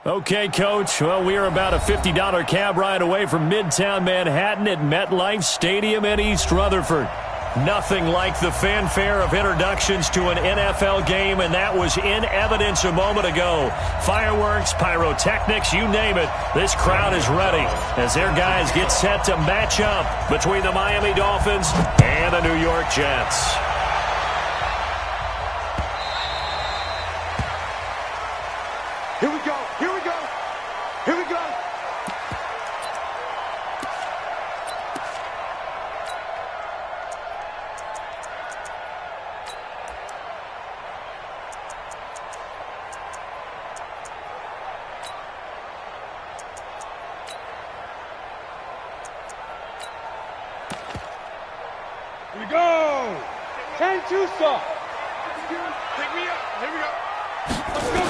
Okay, Coach. Well, we are about a $50 cab ride away from Midtown Manhattan at MetLife Stadium in East Rutherford. Nothing like the fanfare of introductions to an NFL game, and that was in evidence a moment ago. Fireworks, pyrotechnics, you name it. This crowd is ready as their guys get set to match up between the Miami Dolphins and the New York Jets. Here we go. Here we go. Here we go. Here we go. 10-2 soft. Pick me up. Here we go. Let's go.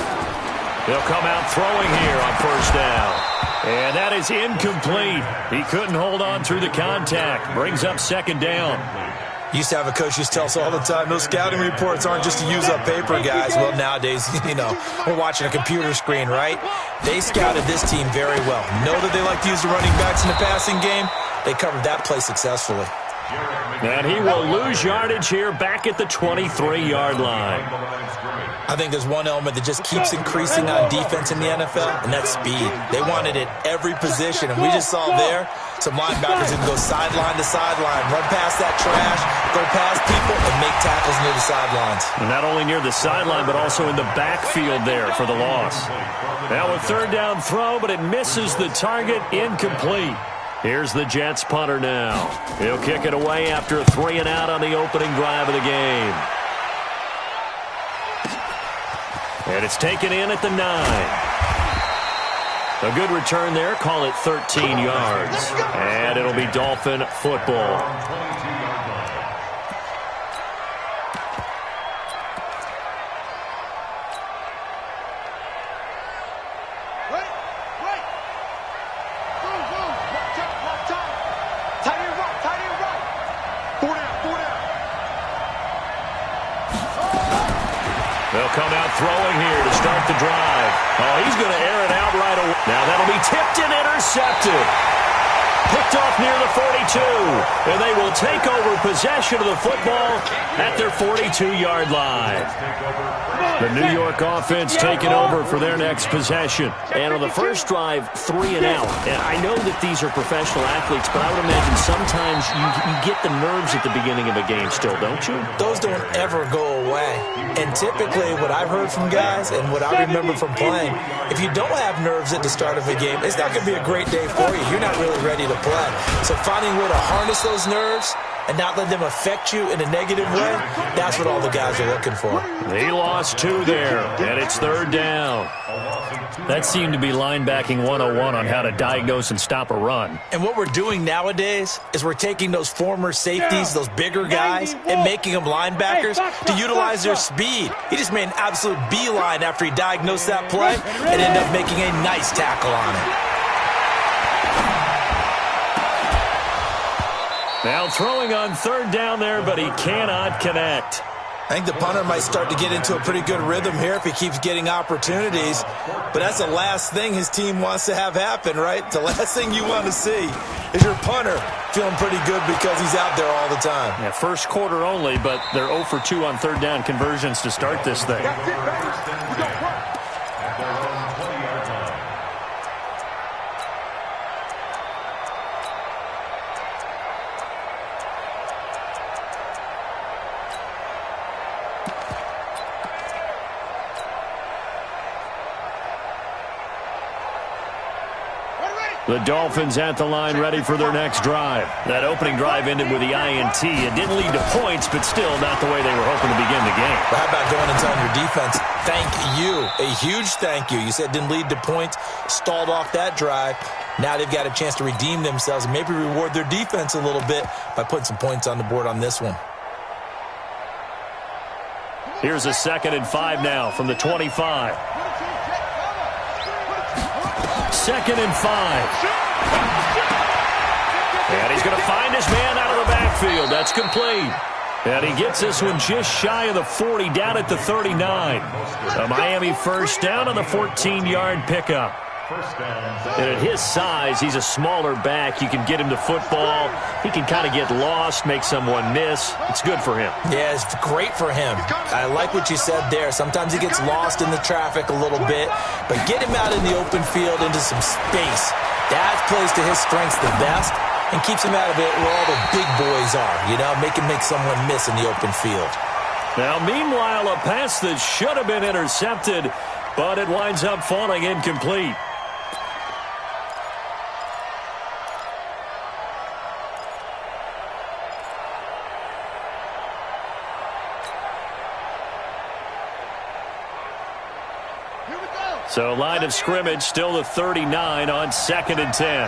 He'll come out throwing here on first down. And that is incomplete. He couldn't hold on through the contact. Brings up second down. Used to have a coach used to tell us all the time, those scouting reports aren't just to use up paper, guys. Well, nowadays, we're watching a computer screen, right? They scouted this team very well. Know that they like to use the running backs in the passing game. They covered that play successfully. And he will lose yardage here back at the 23-yard line. I think there's one element that just keeps increasing on defense in the NFL, and that's speed. They want it at every position, and we just saw there some linebackers who can go sideline to sideline, run past that trash, go past people, and make tackles near the sidelines. And not only near the sideline, but also in the backfield there for the loss. Now a third down throw, but it misses the target, incomplete. Here's the Jets punter now. He'll kick it away after a 3-and-out on the opening drive of the game. And it's taken in at the 9. A good return there. Call it 13 yards. And it'll be Dolphin football. They'll come out throwing here to start the drive. Oh, he's going to air it out right away. Now that'll be tipped and intercepted. Picked off near the 42. And they will take over possession of the football at their 42-yard line. The New York offense taking over for their next possession. And on the first drive, 3-and-out. And I know that these are professional athletes, but I would imagine sometimes you get the nerves at the beginning of a game still, don't you? Those don't ever go away. And typically what I've heard from guys and what I remember from playing, if you don't have nerves at the start of a game, it's not going to be a great day for you. You're not really ready to play. So finding a way to harness those nerves and not let them affect you in a negative way, that's what all the guys are looking for. He lost 2 there, and it's third down. That seemed to be linebacking 101 on how to diagnose and stop a run. And what we're doing nowadays is we're taking those former safeties, those bigger guys, and making them linebackers to utilize their speed. He just made an absolute beeline after he diagnosed that play and ended up making a nice tackle on it. Now throwing on third down there, but he cannot connect. I think the punter might start to get into a pretty good rhythm here if he keeps getting opportunities. But that's the last thing his team wants to have happen, right? The last thing you want to see is your punter feeling pretty good because he's out there all the time. Yeah, first quarter only, but they're 0 for 2 on third down conversions to start this thing. The Dolphins at the line ready for their next drive. That opening drive ended with the INT. It didn't lead to points, but still not the way they were hoping to begin the game. But how about going and telling your defense, thank you, a huge thank you. You said it didn't lead to points, stalled off that drive. Now they've got a chance to redeem themselves and maybe reward their defense a little bit by putting some points on the board on this one. Here's a 2nd and 5 now from the 25. 2nd and 5. And he's going to find his man out of the backfield. That's complete. And he gets this one just shy of the 40, down at the 39. A Miami first down on the 14-yard pickup. And at his size, he's a smaller back. You can get him to football. He can kind of get lost, make someone miss. It's good for him. Yeah, it's great for him. I like what you said there. Sometimes he gets lost in the traffic a little bit, but get him out in the open field into some space. That plays to his strengths the best and keeps him out of it where all the big boys are, you know, make someone miss in the open field. Now, meanwhile, a pass that should have been intercepted, but it winds up falling incomplete. So line of scrimmage still the 39 on 2nd and 10.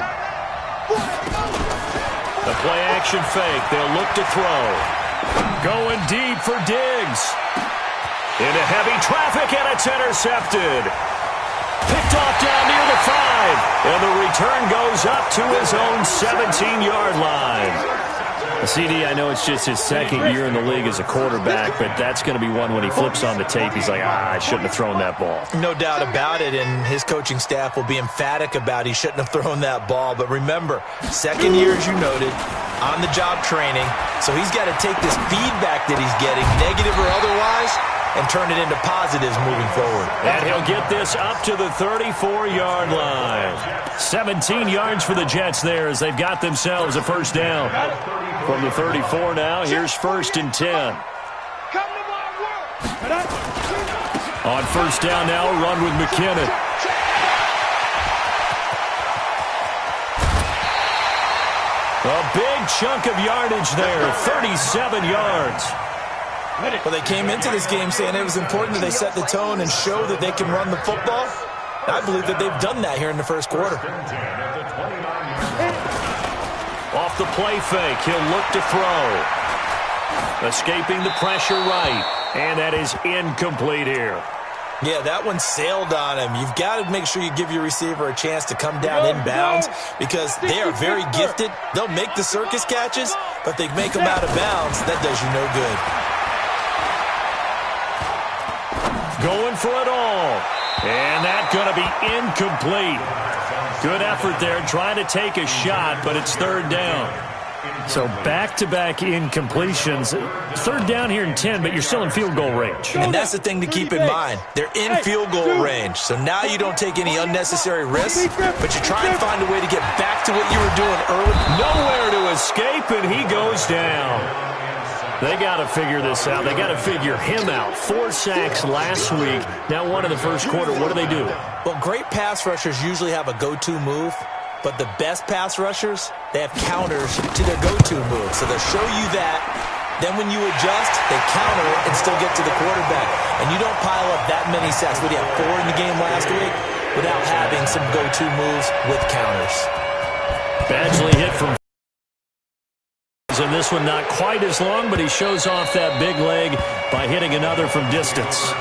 The play action fake. They'll look to throw. Going deep for Diggs. Into heavy traffic, and it's intercepted. Picked off down near the 5. And the return goes up to his own 17-yard line. CD, I know it's just his second year in the league as a quarterback, but that's going to be one when he flips on the tape. He's like, I shouldn't have thrown that ball. No doubt about it, and his coaching staff will be emphatic about he shouldn't have thrown that ball. But remember, second year, as you noted, on-the-job training, so he's got to take this feedback that he's getting, negative or otherwise, and turn it into positives moving forward. And he'll get this up to the 34-yard line. 17 yards for the Jets there as they've got themselves a first down. From the 34 now, here's 1st and 10. On first down now, a run with McKinnon. A big chunk of yardage there, 37 yards. Well, they came into this game saying it was important that they set the tone and show that they can run the football. I believe that they've done that here in the first quarter. Off the play fake, he'll look to throw. Escaping the pressure right, and that is incomplete here. Yeah, that one sailed on him. You've got to make sure you give your receiver a chance to come down inbounds because they are very gifted. They'll make the circus catches, but they make them out of bounds. That does you no good. Going for it all. And that's going to be incomplete. Good effort there trying to take a shot, but it's 3rd down. So back-to-back incompletions. 3rd down here in 10, but you're still in field goal range. And that's the thing to keep in mind. They're in field goal range. So now you don't take any unnecessary risks, but you try and find a way to get back to what you were doing early. Nowhere to escape, and he goes down. They got to figure this out. They got to figure him out. 4 sacks last week. Now 1 in the first quarter. What do? Well, great pass rushers usually have a go-to move, but the best pass rushers, they have counters to their go-to move. So they'll show you that. Then when you adjust, they counter it and still get to the quarterback. And you don't pile up that many sacks. What do you have, 4 in the game last week? Without having some go-to moves with counters. Badgley hit from... And this one not quite as long, but he shows off that big leg by hitting another from distance.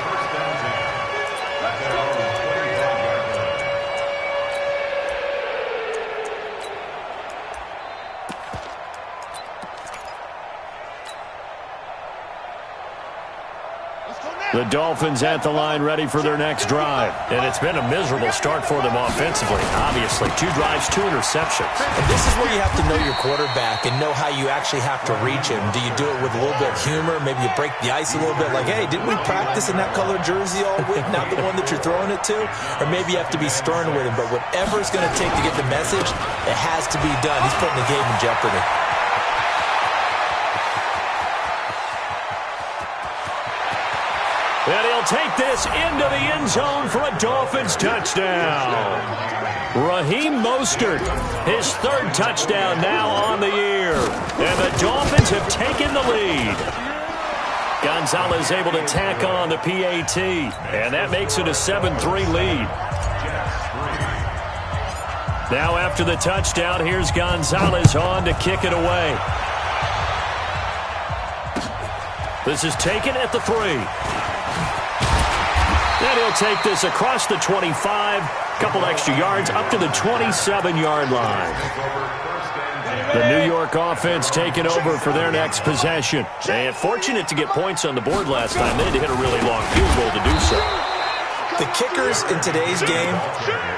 The Dolphins at the line ready for their next drive. And it's been a miserable start for them offensively, obviously. 2 drives, 2 interceptions. And this is where you have to know your quarterback and know how you actually have to reach him. Do you do it with a little bit of humor? Maybe you break the ice a little bit like, hey, didn't we practice in that colored jersey all week? Not the one that you're throwing it to? Or maybe you have to be stern with him. But whatever it's going to take to get the message, it has to be done. He's putting the game in jeopardy. And he'll take this into the end zone for a Dolphins touchdown. Raheem Mostert, his 3rd touchdown now on the year. And the Dolphins have taken the lead. Gonzalez able to tack on the PAT. And that makes it a 7-3 lead. Now after the touchdown, here's Gonzalez on to kick it away. This is taken at the 3. And he'll take this across the 25, couple extra yards, up to the 27-yard line. The New York offense taking over for their next possession. And fortunate to get points on the board last time. They had to hit a really long field goal to do so. The kickers in today's game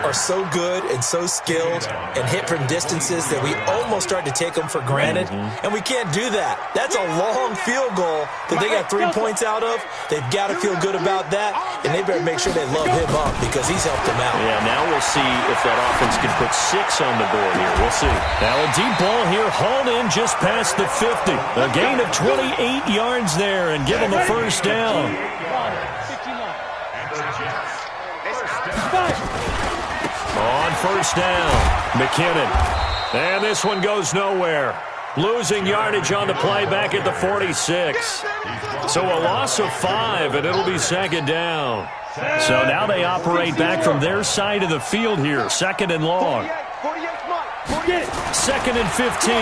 are so good and so skilled and hit from distances that we almost start to take them for granted, and we can't do that. That's a long field goal that they got 3 points out of. They've got to feel good about that, and they better make sure they love him up because he's helped them out. Yeah, now we'll see if that offense can put 6 on the board here. We'll see. Now a deep ball here hauled in just past the 50. A gain of 28 yards there and give them the first down. On first down, McKinnon. And this one goes nowhere. Losing yardage on the play back at the 46. So a loss of 5, and it'll be second down. So now they operate back from their side of the field here. Second and long. Second and 15.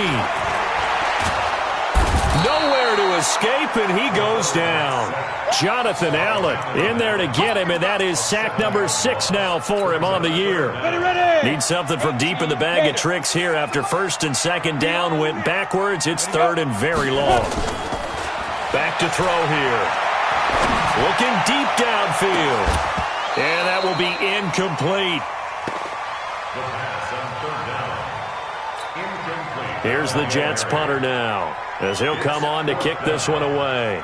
Nowhere to escape, and he goes down. Jonathan Allen in there to get him, and that is sack number 6 now for him on the year. Need something from deep in the bag of tricks here after first and second down went backwards. It's third and very long. Back to throw here. Looking deep downfield. And that will be incomplete. Here's the Jets punter now, as he'll come on to kick this one away.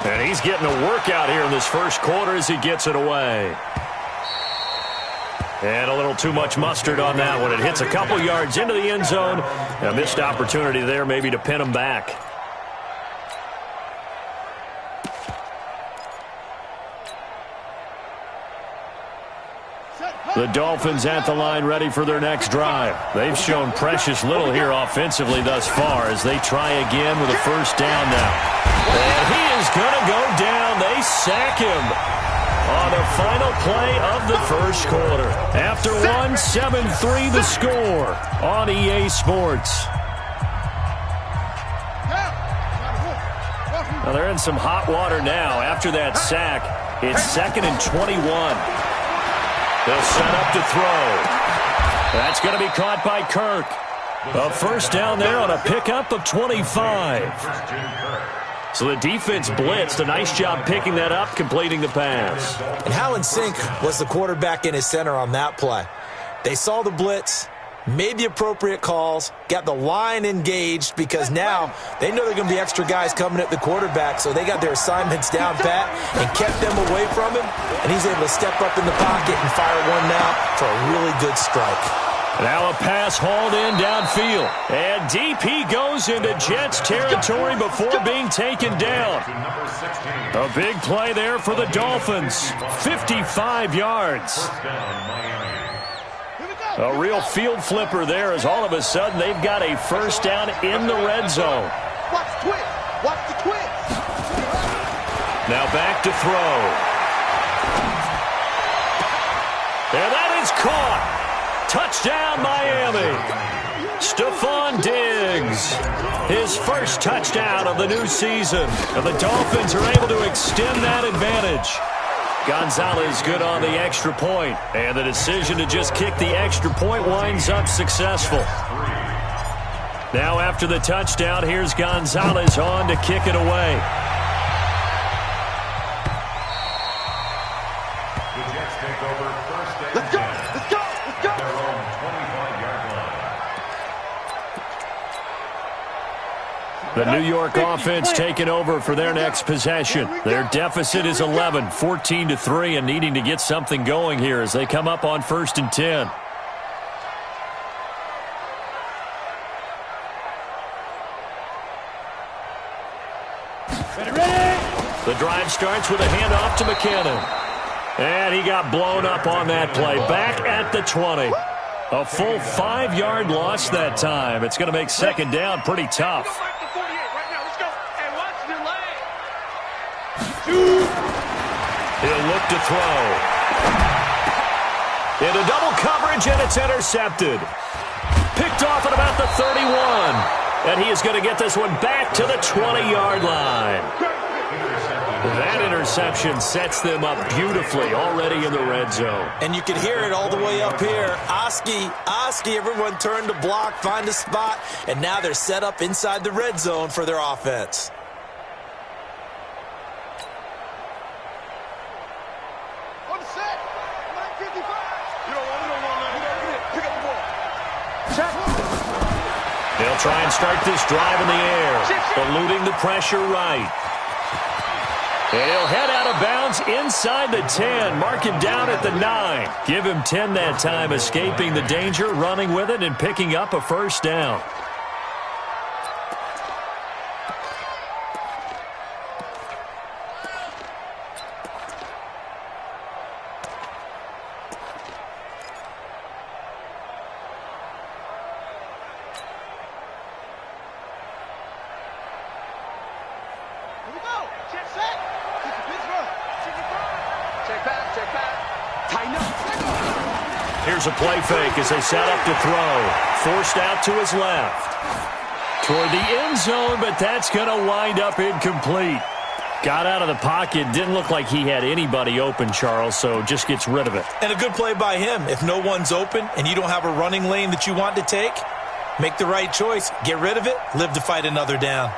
And he's getting a workout here in this first quarter as he gets it away. And a little too much mustard on that one. It hits a couple yards into the end zone. A missed opportunity there maybe to pin him back. The Dolphins at the line ready for their next drive. They've shown precious little here offensively thus far as they try again with a first down now. And he is going to go down. They sack him on the final play of the first quarter. After 7-3 the score on EA Sports. Now they're in some hot water now. After that sack, it's 2nd and 21. They'll set up to throw. That's going to be caught by Kirk. A first down there on a pickup of 25. So the defense blitzed. A nice job picking that up, completing the pass. And how in sync was the quarterback in his center on that play? They saw the blitz, made the appropriate calls, got the line engaged because now they know there are going to be extra guys coming at the quarterback, so they got their assignments down pat and kept them away from him, and he's able to step up in the pocket and fire one now for a really good strike. Now a pass hauled in downfield, and deep he goes into Jets territory before being taken down. A big play there for the Dolphins, 55 yards. A real field flipper there as all of a sudden they've got a first down in the red zone. Watch the twist. Watch the twist. Now back to throw. And that is caught. Touchdown, Miami. Stephon Diggs. His first touchdown of the new season. And the Dolphins are able to extend that advantage. Gonzalez good on the extra point, and the decision to just kick the extra point winds up successful. Now after the touchdown, here's Gonzalez on to kick it away. The Jets take over first and Let's go. Let's go. Let's go. their own 25-yard line. The New York offense taking over for their next possession. Their deficit is 11, 14-3, and needing to get something going here as they come up on 1st and 10. The drive starts with a handoff to McKinnon. And he got blown up on that play. Back at the 20. A full 5-yard loss that time. It's going to make second down pretty tough. He'll look to throw. Into double coverage, and it's intercepted. Picked off at about the 31. And he is going to get this one back to the 20-yard line. That interception sets them up beautifully already in the red zone. And you can hear it all the way up here. Oski, everyone turned to block, find a spot, and now they're set up inside the red zone for their offense. On the set. 955. You don't want that. Pick up the ball. Check. They'll try and start this drive in the air, eluding the pressure right. And he'll head out of bounds inside the 10, mark him down at the 9. Give him 10 that time, escaping the danger, running with it, and picking up a first down. Here's a play fake as they set up to throw. Forced out to his left. Toward the end zone, but that's going to wind up incomplete. Got out of the pocket. Didn't look like he had anybody open, Charles, so just gets rid of it. And a good play by him. If no one's open and you don't have a running lane that you want to take, make the right choice. Get rid of it. Live to fight another down.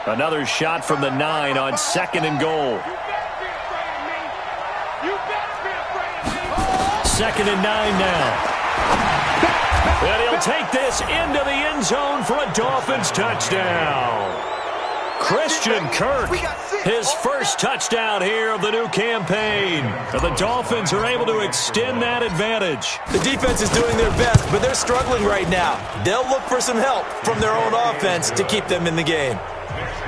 Another shot from the 9 on 2nd and goal. 2nd and 9 now. And he'll take this into the end zone for a Dolphins touchdown. Christian Kirk, his first touchdown here of the new campaign. And the Dolphins are able to extend that advantage. The defense is doing their best, but they're struggling right now. They'll look for some help from their own offense to keep them in the game.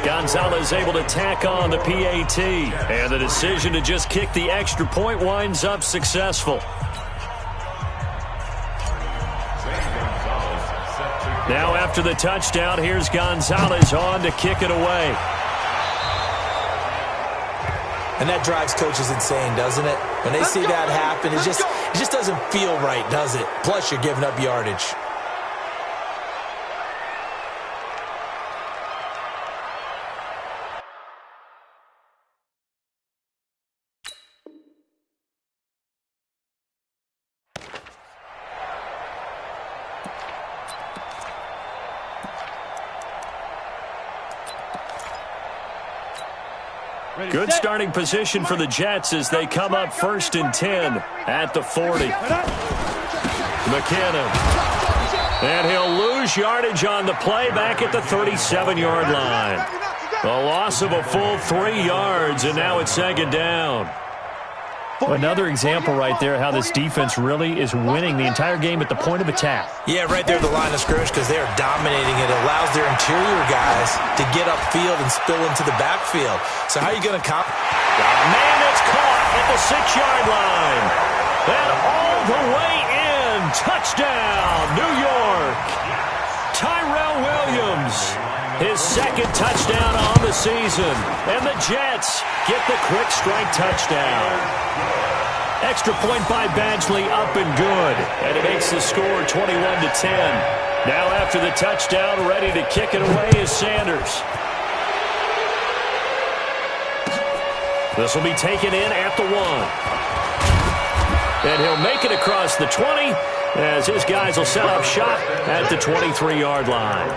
Gonzalez able to tack on the PAT, and the decision to just kick the extra point winds up successful. Now after the touchdown, here's Gonzalez on to kick it away. And that drives coaches insane, doesn't it? When they see that happen, it just doesn't feel right, does it? Plus, you're giving up yardage. Good starting position for the Jets as they come up 1st and 10 at the 40. McKinnon. And he'll lose yardage on the play back at the 37-yard line. A loss of a full 3 yards, and now it's 2nd down. Another example right there how this defense really is winning the entire game at the point of attack. Yeah, right there at the line of scrimmage because they are dominating it. It allows their interior guys to get upfield and spill into the backfield. So how are you going to comp? Man, it's caught at the 6-yard line. And all the way in. Touchdown, New York. Tyrell Williams. His 2nd touchdown on the season. And the Jets get the quick strike touchdown. Extra point by Badgley up and good. And it makes the score 21-10. Now after the touchdown, ready to kick it away is Sanders. This will be taken in at the 1. And he'll make it across the 20 as his guys will set up shop at the 23-yard line.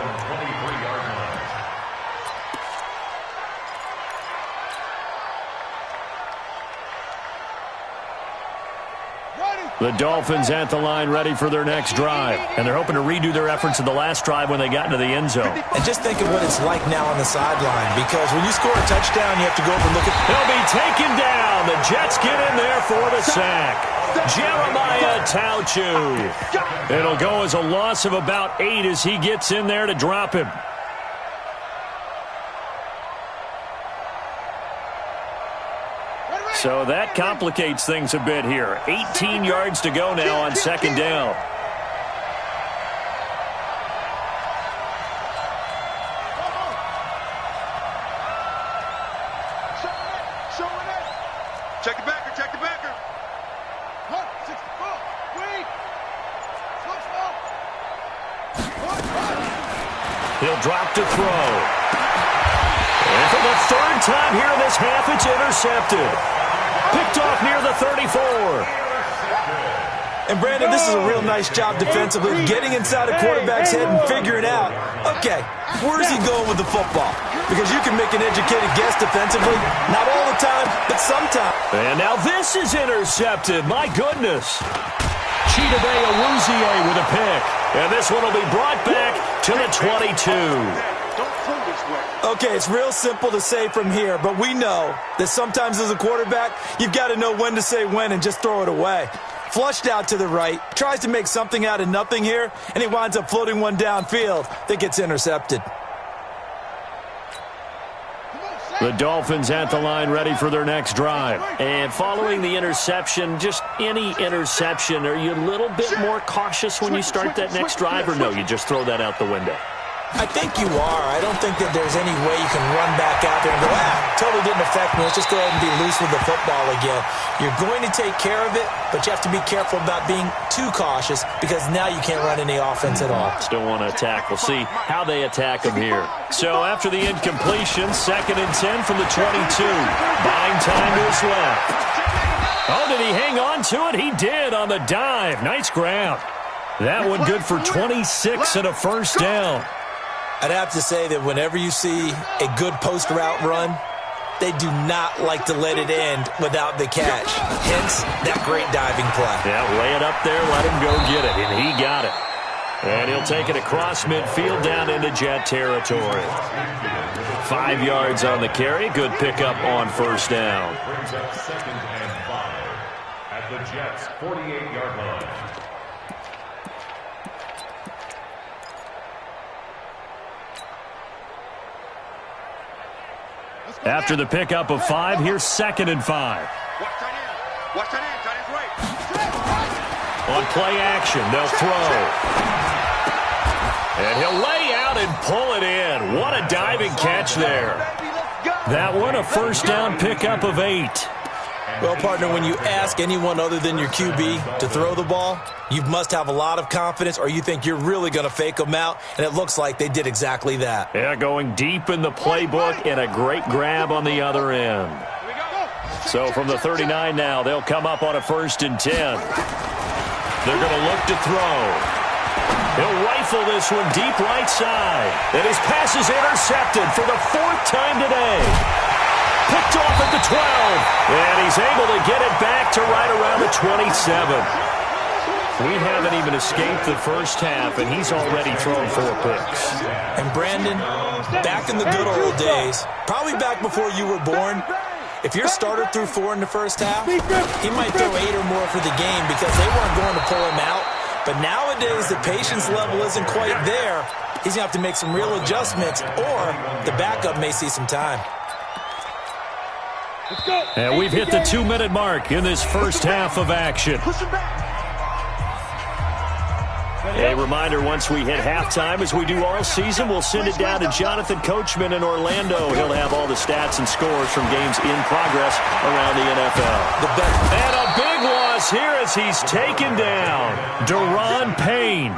The Dolphins at the line ready for their next drive. And they're hoping to redo their efforts in the last drive when they got into the end zone. And just think of what it's like now on the sideline, because when you score a touchdown, you have to go up and look at... He'll be taken down. The Jets get in there for the sack. Jeremiah Tauchu. It'll go as a loss of about 8 as he gets in there to drop him. So that complicates things a bit here. 18 yards to go now on 2nd down. Check the backer, check the backer. He'll drop to throw. And for the third time here in this half, it's intercepted. Picked off near the 34. And, Brandon, this is a real nice job defensively, getting inside a quarterback's head and figuring out, okay, where's he going with the football? Because you can make an educated guess defensively. Not all the time, but sometimes. And now this is intercepted. My goodness. Chidobe Awuzie with a pick. And this one will be brought back to the 22. Okay, it's real simple to say from here, but we know that sometimes as a quarterback, you've got to know when to say when and just throw it away. Flushed out to the right, tries to make something out of nothing here, and he winds up floating one downfield that gets intercepted. The Dolphins at the line ready for their next drive. And following the interception, just any interception, are you a little bit more cautious when you start that next drive, or no, you just throw that out the window? I think you are. I don't think that there's any way you can run back out there and go, totally didn't affect me. Let's just go ahead and be loose with the football again. You're going to take care of it, but you have to be careful about being too cautious because now you can't run any offense at all. Still want to attack. We'll see how they attack them here. So after the incompletion, 2nd and 10 from the 22. Buying time to his left. Oh, did he hang on to it? He did on the dive. Nice ground. That one good for 26 and a first down. I'd have to say that whenever you see a good post route run, they do not like to let it end without the catch. Hence, that great diving play. Yeah, lay it up there, let him go get it, and he got it. And he'll take it across midfield down into Jet territory. 5 yards on the carry. Good pickup on first down. Brings up 2nd and 5 at the Jets' 48-yard line. After the pickup of 5, here's 2nd and 5. Watch that end, tight end's right. On play action, they'll throw. And he'll lay out and pull it in. What a diving catch there. That one, a first down pickup of 8. Well, partner, when you ask anyone other than your QB to throw the ball, you must have a lot of confidence or you think you're really going to fake them out, and it looks like they did exactly that. Yeah, going deep in the playbook and a great grab on the other end. So from the 39 now, they'll come up on a 1st and 10. They're going to look to throw. He'll rifle this one deep right side. And his pass is intercepted for the 4th time today. Picked off at the 12. And he's able to get it back to right around the 27. We haven't even escaped the first half, and he's already thrown 4 picks. And Brandon, back in the good old days, probably back before you were born, if your starter threw 4 in the first half, he might throw 8 or more for the game because they weren't going to pull him out. But nowadays, the patience level isn't quite there. He's going to have to make some real adjustments, or the backup may see some time. And we've hit the 2-minute mark in this first half of action. A reminder, once we hit halftime, as we do all season, we'll send it down to Jonathan Coachman in Orlando. He'll have all the stats and scores from games in progress around the NFL. And a big loss here as he's taken down. Deron Payne.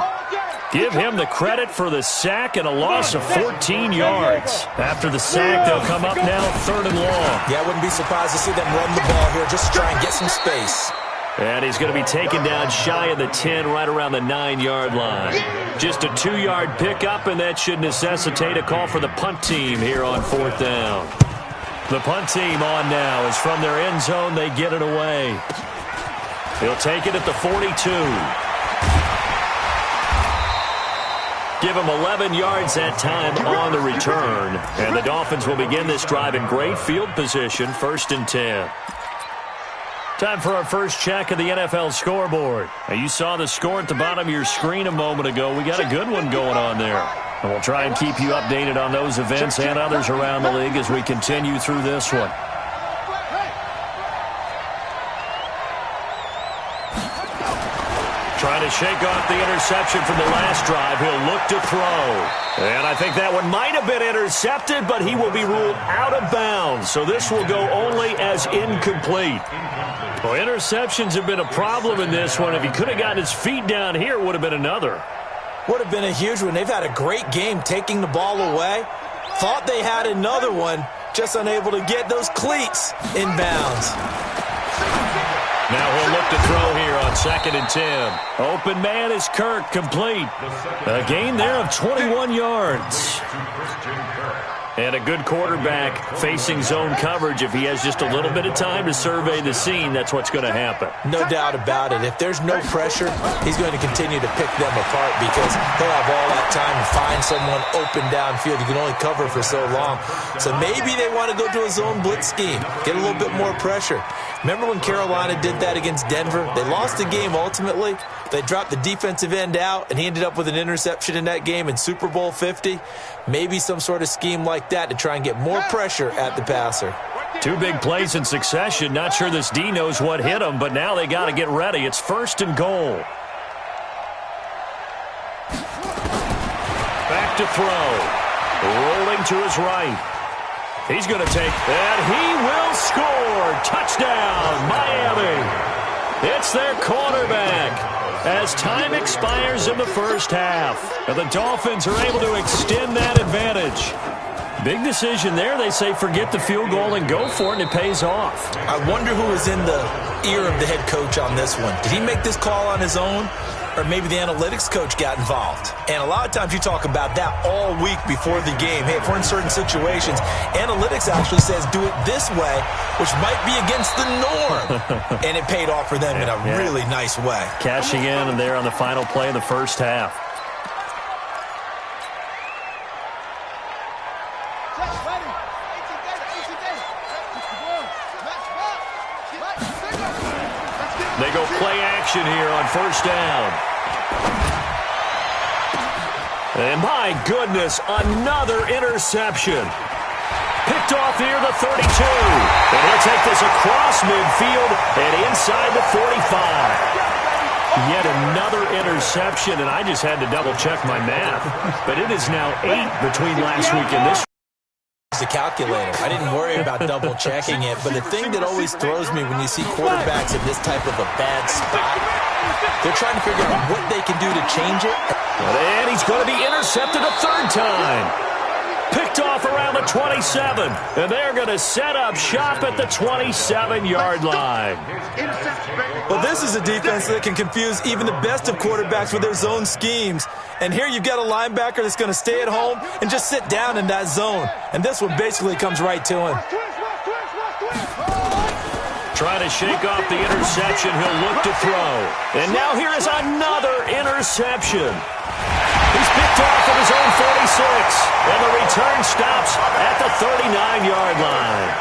Give him the credit for the sack and a loss of 14 yards. After the sack, they'll come up now 3rd and long. Yeah, I wouldn't be surprised to see them run the ball here just to try and get some space. And he's going to be taken down shy of the 10, right around the 9-yard line. Just a 2-yard pickup, and that should necessitate a call for the punt team here on 4th down. The punt team on now is from their end zone. They get it away. He'll take it at the 42. Give him 11 yards that time on the return. And the Dolphins will begin this drive in great field position, 1st and 10. Time for our first check of the NFL scoreboard. Now, you saw the score at the bottom of your screen a moment ago. We got a good one going on there. And we'll try and keep you updated on those events and others around the league as we continue through this one. Trying to shake off the interception from the last drive. He'll look to throw. And I think that one might have been intercepted, but he will be ruled out of bounds. So this will go only as incomplete. Well, interceptions have been a problem in this one. If he could have gotten his feet down here, it would have been another. Would have been a huge one. They've had a great game taking the ball away. Thought they had another one, just unable to get those cleats in bounds. Now he'll look to throw here on 2nd and 10. Open man is Kirk, complete. A gain there of 21 yards. And a good quarterback facing zone coverage. If he has just a little bit of time to survey the scene, that's what's going to happen. No doubt about it. If there's no pressure, he's going to continue to pick them apart because he'll have all that time to find someone open downfield. You can only cover for so long. So maybe they want to go to a zone blitz scheme, get a little bit more pressure. Remember when Carolina did that against Denver? They lost the game ultimately. They dropped the defensive end out, and he ended up with an interception in that game in Super Bowl 50. Maybe some sort of scheme like that to try and get more pressure at the passer. 2 big plays in succession. Not sure this D knows what hit him, but now they got to get ready. It's 1st and goal. Back to throw. Rolling to his right. He's going to take that. He will score. Touchdown, Miami. It's their quarterback. As time expires in the first half, and the Dolphins are able to extend that advantage. Big decision there. They say forget the field goal and go for it, and it pays off. I wonder who was in the ear of the head coach on this one. Did he make this call on his own? Or maybe the analytics coach got involved. And a lot of times you talk about that all week before the game. Hey, if we're in certain situations, analytics actually says do it this way, which might be against the norm. And it paid off for them in a really nice way. Cashing in and there on the final play of the first half. They go play action here on 1st down. And my goodness, another interception. Picked off near the 32. And he'll take this across midfield and inside the 45. Yet another interception, and I just had to double-check my math. But it is now 8 between last week and this. The calculator. I didn't worry about double checking it, but the thing that always throws me when you see quarterbacks in this type of a bad spot, they're trying to figure out what they can do to change it. And he's going to be intercepted a 3rd time. Picked off around the 27, and they're going to set up shop at the 27-yard line. Well, this is a defense that can confuse even the best of quarterbacks with their zone schemes. And here you've got a linebacker that's going to stay at home and just sit down in that zone. And this one basically comes right to him. Trying to shake off the interception. He'll look to throw. And now here is another interception. He's picked off of his own 46. And the return stops at the 39-yard line.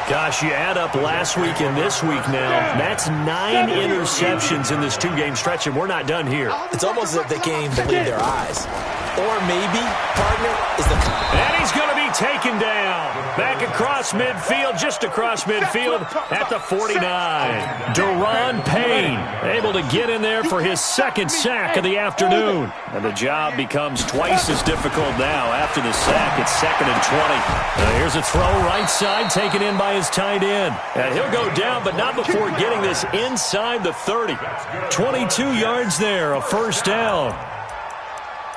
Gosh, you add up last week and this week now. That's 9 interceptions in this 2-game stretch, and we're not done here. It's almost as if they can't even believe their eyes. Or maybe, partner, is the... And he's going to be taken down. Back across midfield, just across midfield at the 49. Deron Payne able to get in there for his 2nd sack of the afternoon. And the job becomes twice as difficult now after the sack. It's 2nd and 20. Here's a throw right side taken in by his tight end. And he'll go down, but not before getting this inside the 30. 22 yards there, a 1st down.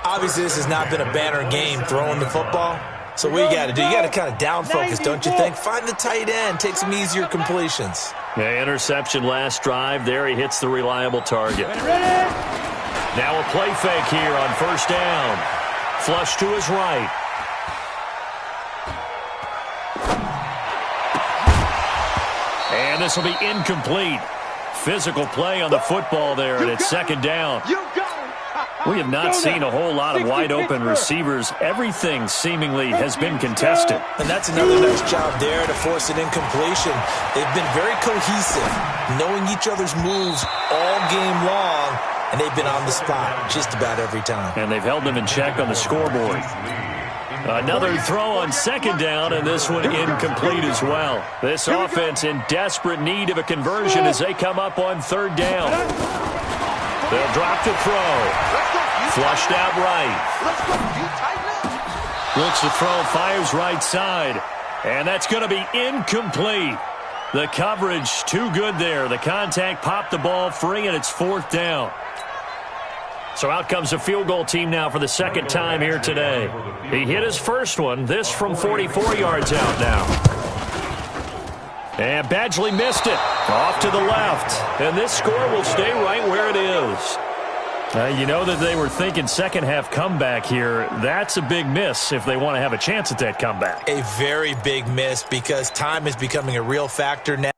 Obviously, this has not been a banner game throwing the football. So what you got to do? You got to kind of down focus, don't you think? Find the tight end, take some easier completions. Yeah, interception last drive. There he hits the reliable target. Now a play fake here on 1st down. Flush to his right. And this will be incomplete. Physical play on the football there, and it's 2nd down. We have not seen a whole lot of wide-open receivers. Everything seemingly has been contested. And that's another nice job there to force an incompletion. They've been very cohesive, knowing each other's moves all game long, and they've been on the spot just about every time. And they've held them in check on the scoreboard. Another throw on 2nd down, and this one incomplete as well. This offense in desperate need of a conversion as they come up on 3rd down. They'll drop to throw. Flushed out right. Looks to throw, fires right side. And that's going to be incomplete. The coverage too good there. The contact popped the ball free, and it's 4th down. So out comes a field goal team now for the second time here today. He hit his first one. This from 44 yards out now. And Badgley missed it. Off to the left. And this score will stay right where it is. You know that they were thinking second half comeback here. That's a big miss if they want to have a chance at that comeback. A very big miss because time is becoming a real factor now.